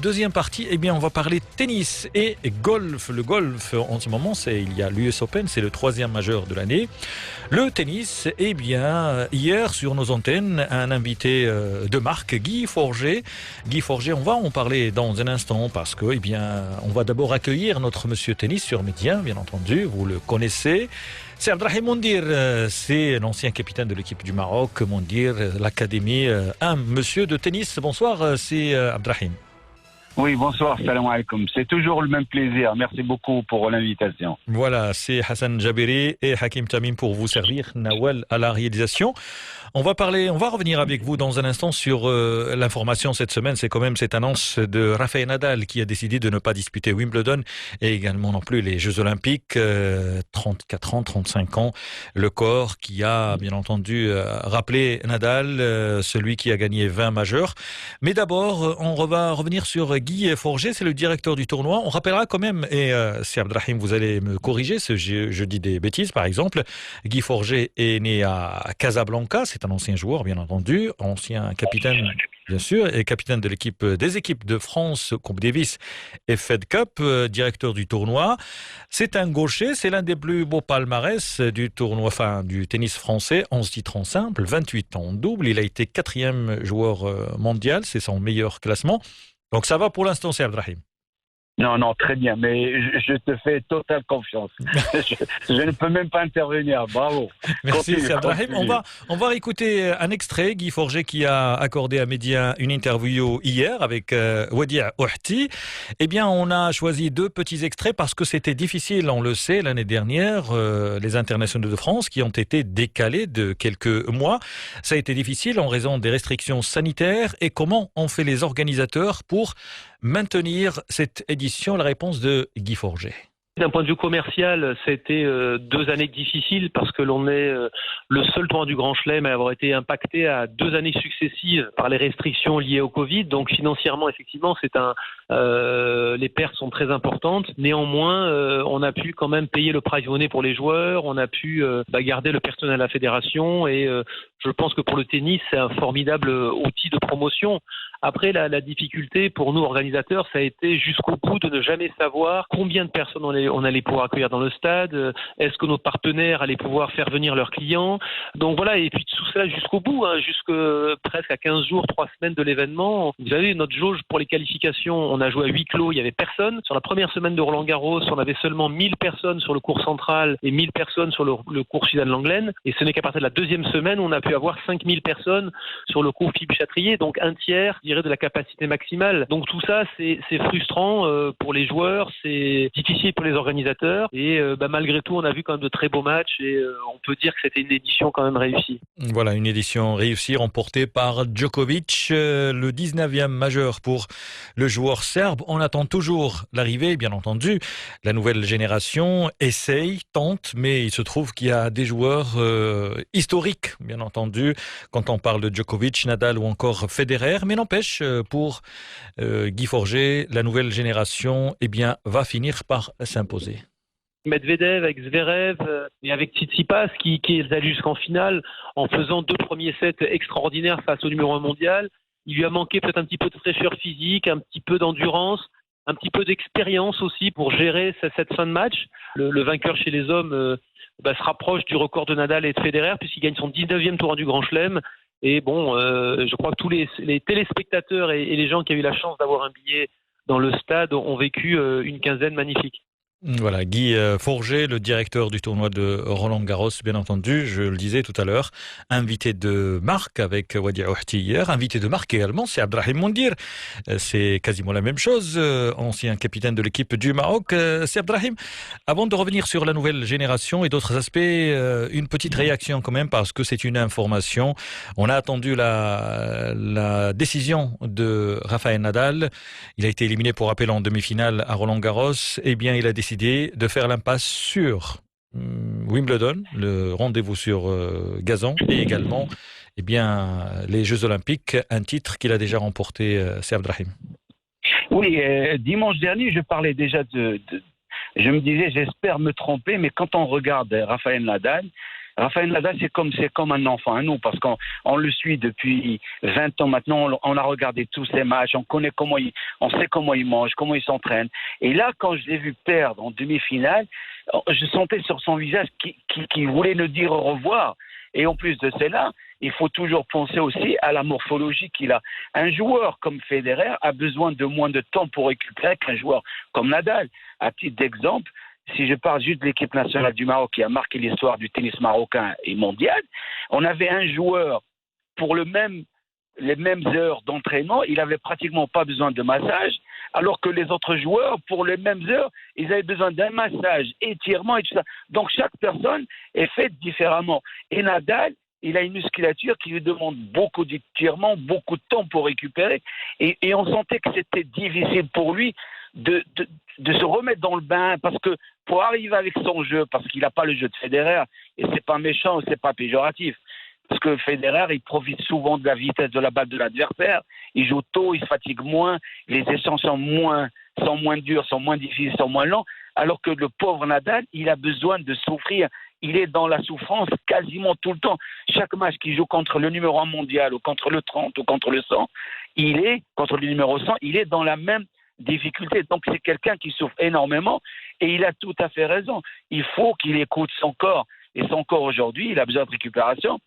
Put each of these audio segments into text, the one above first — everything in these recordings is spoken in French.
deuxième partie, eh bien, on va parler tennis et golf. Le golf, en ce moment, il y a l'US Open, c'est le troisième majeur de l'année. Le tennis, eh bien, hier sur nos antennes, un invité de marque, Guy Forget. Guy Forget, on va en parler dans un instant parce que, eh bien, on va d'abord accueillir notre monsieur tennis sur Média, bien entendu, vous le connaissez. C'est Abdrahim Mondir, c'est l'ancien capitaine de l'équipe du Maroc, Mondir, l'académie, un monsieur de tennis. Bonsoir, c'est Abdrahim. Oui, bonsoir, salam alaikum. C'est toujours le même plaisir. Merci beaucoup pour l'invitation. Voilà, c'est Hassan Jabiri et Hakim Tamim pour vous servir. Nawal à la réalisation. On va revenir avec vous dans un instant sur l'information cette semaine. C'est quand même cette annonce de Rafael Nadal qui a décidé de ne pas disputer Wimbledon et également non plus les Jeux Olympiques. 34 ans, 35 ans. Le corps qui a bien entendu rappelé Nadal, celui qui a gagné 20 majeurs. Mais d'abord, on va revenir sur Guy Forget, c'est le directeur du tournoi. On rappellera quand même, et c'est Abdrahim, vous allez me corriger, je dis des bêtises par exemple. Guy Forget est né à Casablanca, c'est un ancien joueur bien entendu, ancien capitaine bien sûr, et capitaine de des équipes de France, Coupe Davis et Fed Cup, directeur du tournoi. C'est un gaucher, c'est l'un des plus beaux palmarès du tournoi, enfin du tennis français, 11 titres en simple, 28 en double. Il a été 4e joueur mondial, c'est son meilleur classement. Donc ça va pour l'instant, c'est Abdrahim. Non, très bien, mais je te fais totale confiance. je ne peux même pas intervenir, bravo. Merci, c'est Abdrahim. On va écouter un extrait, Guy Forget qui a accordé à Média une interview hier avec Wadia Ouhti. Eh bien, on a choisi 2 petits extraits parce que c'était difficile, on le sait, l'année dernière, les internationaux de France qui ont été décalés de quelques mois. Ça a été difficile en raison des restrictions sanitaires. Et comment ont fait les organisateurs pour maintenir cette édition? La réponse de Guy Forget. D'un point de vue commercial, c'était 2 années difficiles parce que l'on est le seul tournoi du Grand Chelem à avoir été impacté à 2 années successives par les restrictions liées au Covid. Donc financièrement, effectivement, les pertes sont très importantes. Néanmoins, on a pu quand même payer le prize money pour les joueurs, on a pu garder le personnel à la fédération et je pense que pour le tennis, c'est un formidable outil de promotion. Après, la difficulté pour nous organisateurs, ça a été jusqu'au bout de ne jamais savoir combien de personnes on allait pouvoir accueillir dans le stade, est-ce que nos partenaires allaient pouvoir faire venir leurs clients. Donc voilà, et puis tout cela jusqu'au bout, jusque presque à 15 jours, 3 semaines de l'événement. Vous savez, notre jauge pour les qualifications, on a joué à huis clos, il n'y avait personne. Sur la première semaine de Roland-Garros, on avait seulement 1000 personnes sur le court central et 1000 personnes sur le court Suzanne-Lenglen. Et ce n'est qu'à partir de la 2e semaine, on a pu avoir 5000 personnes sur le court Philippe-Chatrier, donc un tiers, je dirais, de la capacité maximale. Donc tout ça, c'est frustrant pour les joueurs, c'est difficile pour les organisateurs et malgré tout, on a vu quand même de très beaux matchs et on peut dire que c'était une édition quand même réussie. Voilà, une édition réussie remportée par Djokovic, le 19e majeur pour le joueur serbe. On attend toujours l'arrivée, bien entendu. La nouvelle génération essaye, tente, mais il se trouve qu'il y a des joueurs historiques, bien entendu, quand on parle de Djokovic, Nadal ou encore Federer. Mais n'empêche, pour Guy Forget, la nouvelle génération va finir par s'imposer. Medvedev avec Zverev et avec Tsitsipas qui est allé jusqu'en finale en faisant 2 premiers sets extraordinaires face au numéro 1 mondial. Il lui a manqué peut-être un petit peu de fraîcheur physique, un petit peu d'endurance, un petit peu d'expérience aussi pour gérer cette fin de match. Le vainqueur chez les hommes se rapproche du record de Nadal et de Federer puisqu'il gagne son 19e tournoi du Grand Chelem. Et je crois que tous les téléspectateurs et les gens qui ont eu la chance d'avoir un billet dans le stade ont vécu une quinzaine magnifique. Voilà, Guy Forget, le directeur du tournoi de Roland-Garros, bien entendu, je le disais tout à l'heure, invité de marque avec Wadia Ouhti hier, invité de marque également, c'est Abdrahim Mondir, c'est quasiment la même chose, ancien capitaine de l'équipe du Maroc. C'est Abdrahim, avant de revenir sur la nouvelle génération et d'autres aspects, une petite réaction quand même parce que c'est une information. On a attendu la décision de Rafael Nadal, il a été éliminé pour rappel en demi-finale à Roland-Garros, il a décidé de faire l'impasse sur Wimbledon, le rendez-vous sur gazon, et également les Jeux Olympiques, un titre qu'il a déjà remporté, c'est Abdrahim. Oui, dimanche dernier, je parlais déjà je me disais, j'espère me tromper, mais quand on regarde Rafael Nadal, Rafael Nadal, c'est comme un enfant à nous, parce qu'on le suit depuis 20 ans maintenant, on a regardé tous ses matchs, on sait comment il mange, comment il s'entraîne. Et là, quand je l'ai vu perdre en demi-finale, je sentais sur son visage qu'il voulait nous dire au revoir. Et en plus de cela, il faut toujours penser aussi à la morphologie qu'il a. Un joueur comme Federer a besoin de moins de temps pour récupérer qu'un joueur comme Nadal. À titre d'exemple, si je parle juste de l'équipe nationale du Maroc qui a marqué l'histoire du tennis marocain et mondial, on avait un joueur pour les mêmes heures d'entraînement, il avait pratiquement pas besoin de massage, alors que les autres joueurs, pour les mêmes heures, ils avaient besoin d'un massage, étirement et tout ça. Donc chaque personne est faite différemment. Et Nadal, il a une musculature qui lui demande beaucoup d'étirement, beaucoup de temps pour récupérer. Et on sentait que c'était difficile pour lui de se remettre dans le bain, parce que pour arriver avec son jeu, parce qu'il n'a pas le jeu de Federer, et c'est pas méchant, c'est pas péjoratif, parce que Federer, il profite souvent de la vitesse de la balle de l'adversaire, il joue tôt, il se fatigue moins, les échanges sont moins durs, sont moins difficiles, sont moins lents, alors que le pauvre Nadal, il a besoin de souffrir, il est dans la souffrance quasiment tout le temps. Chaque match qu'il joue contre le numéro 1 mondial, ou contre le 30, ou contre le 100, contre le numéro 100, il est dans la même difficulté. Donc c'est quelqu'un qui souffre énormément, et il a tout à fait raison. Il faut qu'il écoute son corps, et son corps aujourd'hui, il a besoin de récupération,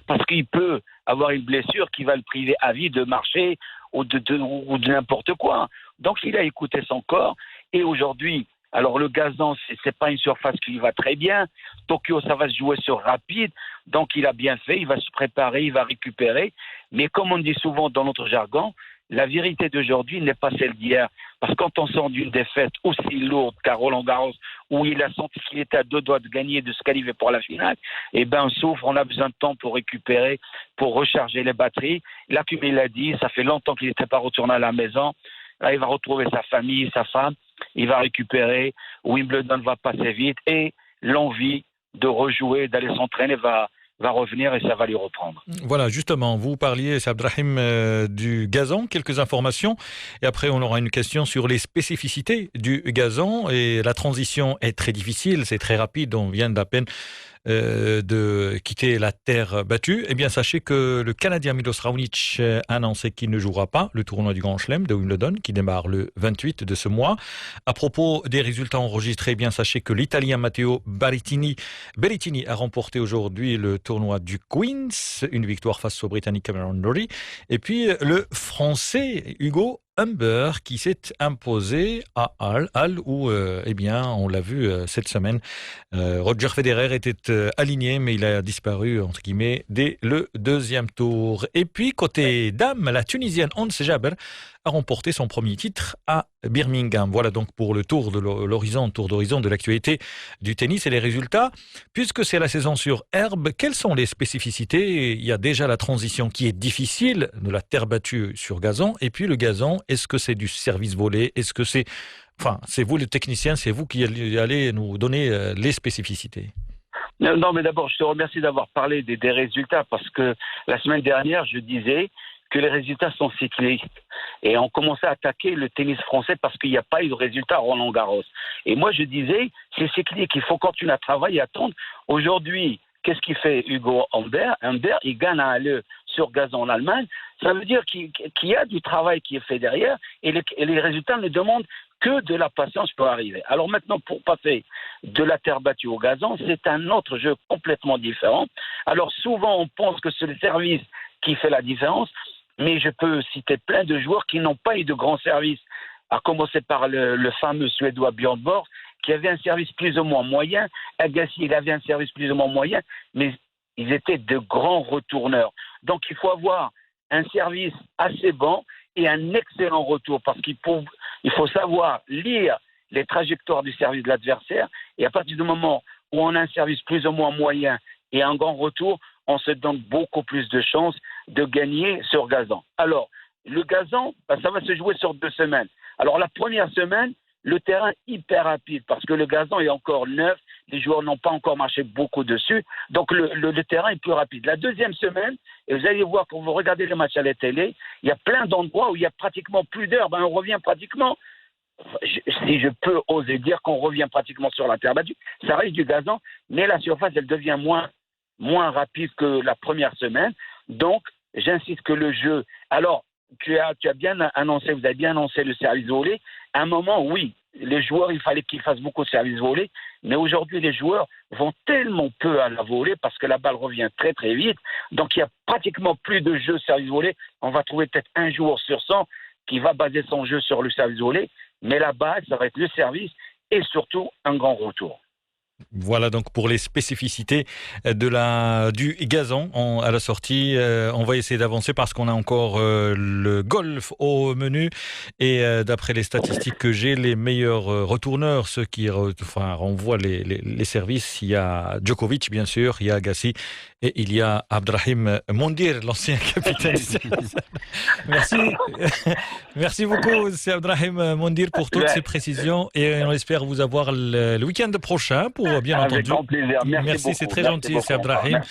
parce qu'il peut avoir une blessure qui va le priver à vie de marcher ou de n'importe quoi. Donc il a écouté son corps, et aujourd'hui, alors le gazon, c'est pas une surface qui lui va très bien. Tokyo, ça va se jouer sur rapide, donc il a bien fait, il va se préparer, il va récupérer. Mais comme on dit souvent dans notre jargon, la vérité d'aujourd'hui n'est pas celle d'hier. Parce que quand on sort d'une défaite aussi lourde qu'à Roland-Garros, où il a senti qu'il était à 2 doigts de gagner, de se qualifier pour la finale, eh ben on souffre, on a besoin de temps pour récupérer, pour recharger les batteries. Là, comme il l'a dit, ça fait longtemps qu'il n'était pas retourné à la maison. Là, il va retrouver sa famille, sa femme, il va récupérer. Wimbledon va passer vite, et l'envie de rejouer, d'aller s'entraîner va revenir, et ça va lui reprendre. Voilà, justement, vous parliez, Abdrahim, du gazon, quelques informations, et après on aura une question sur les spécificités du gazon, et la transition est très difficile, c'est très rapide, on vient d'à peine de quitter la terre battue. Eh bien, sachez que le Canadien Milos Raonic a annoncé qu'il ne jouera pas le tournoi du Grand Chelem de Wimbledon, qui démarre le 28 de ce mois. À propos des résultats enregistrés, eh bien, sachez que l'Italien Matteo Berrettini a remporté aujourd'hui le tournoi du Queens, une victoire face au Britannique Cameron Norrie. Et puis, le Français Hugo Humber qui s'est imposé à Halle où, eh bien, on l'a vu cette semaine, Roger Federer était aligné, mais il a disparu, entre guillemets, dès le deuxième tour. Et puis, côté dames, la Tunisienne Ons Jabeur a remporté son premier titre à Birmingham. Voilà donc pour le tour d'horizon de l'actualité du tennis et les résultats. Puisque c'est la saison sur herbe, quelles sont les spécificités? Il y a déjà la transition qui est difficile de la terre battue sur gazon. Et puis le gazon, est-ce que c'est du service volé? Est-ce que c'est... Enfin, c'est vous le technicien, c'est vous qui allez nous donner les spécificités. Non, mais d'abord, je te remercie d'avoir parlé des résultats, parce que la semaine dernière, je disais que les résultats sont cyclistes. Et on commençait à attaquer le tennis français parce qu'il n'y a pas eu de résultat à Roland-Garros. Et moi, je disais, c'est cyclique, il faut continuer à travailler, à attendre. Aujourd'hui, qu'est-ce qu'il fait Hugo Humbert? Humbert, il gagne à Halle sur gazon en Allemagne. Ça veut dire qu'il y a du travail qui est fait derrière, et les résultats ne demandent que de la patience pour arriver. Alors maintenant, pour passer de la terre battue au gazon, c'est un autre jeu complètement différent. Alors souvent, on pense que c'est le service qui fait la différence, mais je peux citer plein de joueurs qui n'ont pas eu de grands services, à commencer par le fameux Suédois Björn Borg, qui avait un service plus ou moins moyen. Agassi, il avait un service plus ou moins moyen, mais ils étaient de grands retourneurs. Donc il faut avoir un service assez bon et un excellent retour, parce qu'il faut savoir lire les trajectoires du service de l'adversaire, et à partir du moment où on a un service plus ou moins moyen et un grand retour, on se donne beaucoup plus de chances de gagner sur gazon. Alors, le gazon, ça va se jouer sur 2 semaines. Alors, la première semaine, le terrain est hyper rapide, parce que le gazon est encore neuf, les joueurs n'ont pas encore marché beaucoup dessus, donc le terrain est plus rapide. La deuxième semaine, et vous allez voir quand vous regardez les matchs à la télé, il y a plein d'endroits où il y a pratiquement plus d'heures, on revient pratiquement si je peux oser dire qu'on revient pratiquement sur la terre battue. Ça reste du gazon, mais la surface, elle devient moins rapide que la première semaine. Donc, j'insiste que le jeu... Alors, tu as bien annoncé, vous avez bien annoncé le service volé. À un moment, oui, les joueurs, il fallait qu'ils fassent beaucoup de services volés, mais aujourd'hui, les joueurs vont tellement peu à la volée parce que la balle revient très très vite. Donc, il y a pratiquement plus de jeux service volé. On va trouver peut-être un joueur sur 100 qui va baser son jeu sur le service volé, mais la base, ça va être le service et surtout un grand retour. Voilà donc pour les spécificités du gazon à la sortie. On va essayer d'avancer parce qu'on a encore le golf au menu et d'après les statistiques que j'ai, les meilleurs retourneurs, ceux qui renvoient les services, il y a Djokovic bien sûr, il y a Agassi et il y a Abdrahim Mondir, l'ancien capitaine. Merci, merci beaucoup, c'est Abdrahim Mondir pour toutes ces précisions et on espère vous avoir le week-end prochain pour bien Avec entendu. grand plaisir. Merci beaucoup. C'est très gentil, c'est Abdrahim.